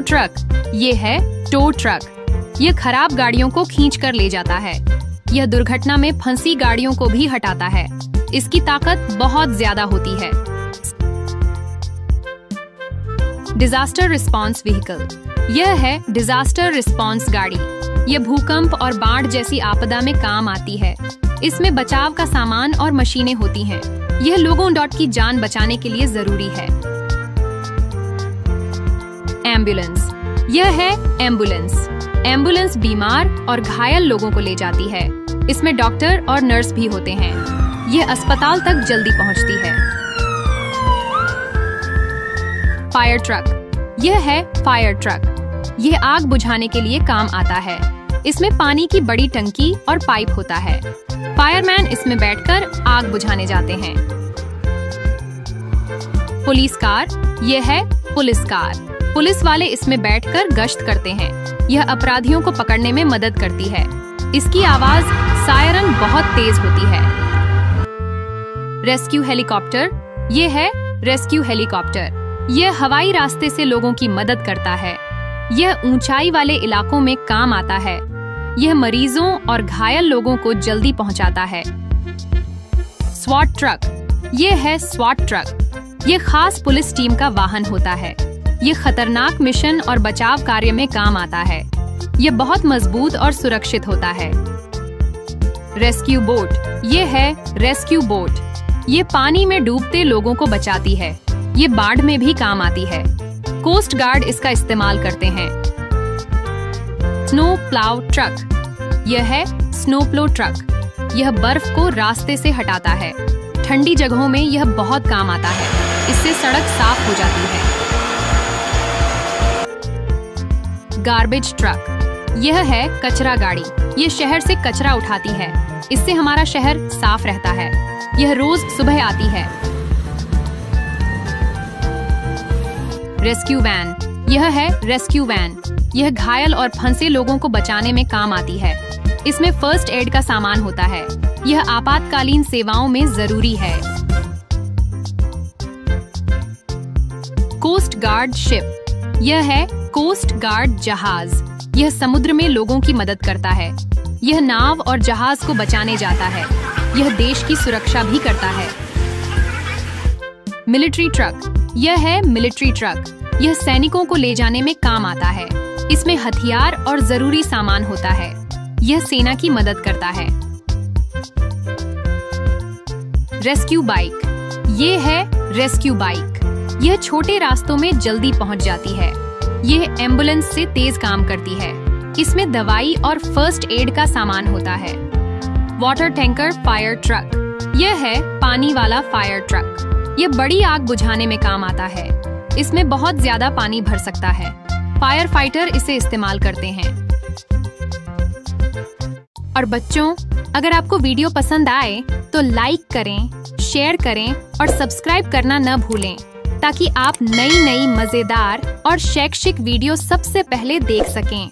Truck, ये है tow truck. ये खराब गाड़ियों को खींच कर ले जाता है। यह दुर्घटना में फंसी गाड़ियों को भी हटाता है। इसकी ताकत बहुत ज्यादा होती है। डिजास्टर रिस्पांस व्हीकल, यह है डिजास्टर रिस्पांस गाड़ी। यह भूकंप और बाढ़ जैसी आपदा में काम आती है। इसमें बचाव का सामान और मशीनें होती हैं। यह लोगों की जान बचाने के लिए जरूरी है। एम्बुलेंस, यह है एम्बुलेंस। एम्बुलेंस बीमार और घायल लोगों को ले जाती है। इसमें डॉक्टर और नर्स भी होते हैं। यह अस्पताल तक जल्दी पहुंचती है। फायर ट्रक, यह है फायर ट्रक। यह आग बुझाने के लिए काम आता है। इसमें पानी की बड़ी टंकी और पाइप होता है। फायरमैन इसमें बैठकर आग बुझाने जाते हैं। पुलिस कार, यह है पुलिस कार। पुलिस वाले इसमें बैठकर गश्त करते हैं। यह अपराधियों को पकड़ने में मदद करती है। इसकी आवाज सायरन बहुत तेज होती है। रेस्क्यू हेलीकॉप्टर, यह है रेस्क्यू हेलीकॉप्टर। यह हवाई रास्ते से लोगों की मदद करता है। यह ऊंचाई वाले इलाकों में काम आता है। यह मरीजों और घायल लोगों को जल्दी पहुंचाता है। स्वॉट ट्रक, यह है स्वॉट ट्रक। यह खास पुलिस टीम का वाहन होता है। यह खतरनाक मिशन और बचाव कार्य में काम आता है। यह बहुत मजबूत और सुरक्षित होता है। रेस्क्यू बोट, यह है रेस्क्यू बोट। यह पानी में डूबते लोगों को बचाती है। ये बाढ़ में भी काम आती है। कोस्ट गार्ड इसका इस्तेमाल करते हैं। स्नो प्लाउ ट्रक, यह है स्नो प्लो ट्रक। यह बर्फ को रास्ते से हटाता है। ठंडी जगहों में यह बहुत काम आता है। इससे सड़क साफ हो जाती है। गार्बेज ट्रक, यह है कचरा गाड़ी। यह शहर से कचरा उठाती है। इससे हमारा शहर साफ रहता है। यह रोज सुबह आती है। रेस्क्यू वैन, यह है रेस्क्यू वैन। यह घायल और फंसे लोगों को बचाने में काम आती है। इसमें फर्स्ट एड का सामान होता है। यह आपातकालीन सेवाओं में जरूरी है। कोस्ट गार्ड शिप, यह है कोस्ट गार्ड जहाज। यह समुद्र में लोगों की मदद करता है। यह नाव और जहाज को बचाने जाता है। यह देश की सुरक्षा भी करता है। मिलिट्री ट्रक, यह है मिलिट्री ट्रक। यह सैनिकों को ले जाने में काम आता है। इसमें हथियार और जरूरी सामान होता है। यह सेना की मदद करता है। रेस्क्यू बाइक, यह है रेस्क्यू बाइक। यह छोटे रास्तों में जल्दी पहुंच जाती है। यह एम्बुलेंस से तेज काम करती है। इसमें दवाई और फर्स्ट एड का सामान होता है। वाटर टैंकर फायर ट्रक, यह है पानी वाला फायर ट्रक। यह बड़ी आग बुझाने में काम आता है। इसमें बहुत ज्यादा पानी भर सकता है। फायर फाइटर इसे इस्तेमाल करते हैं। और बच्चों, अगर आपको वीडियो पसंद आए तो लाइक करें, शेयर करें और सब्सक्राइब करना न भूलें, ताकि आप नई नई मजेदार और शैक्षिक वीडियो सबसे पहले देख सकें।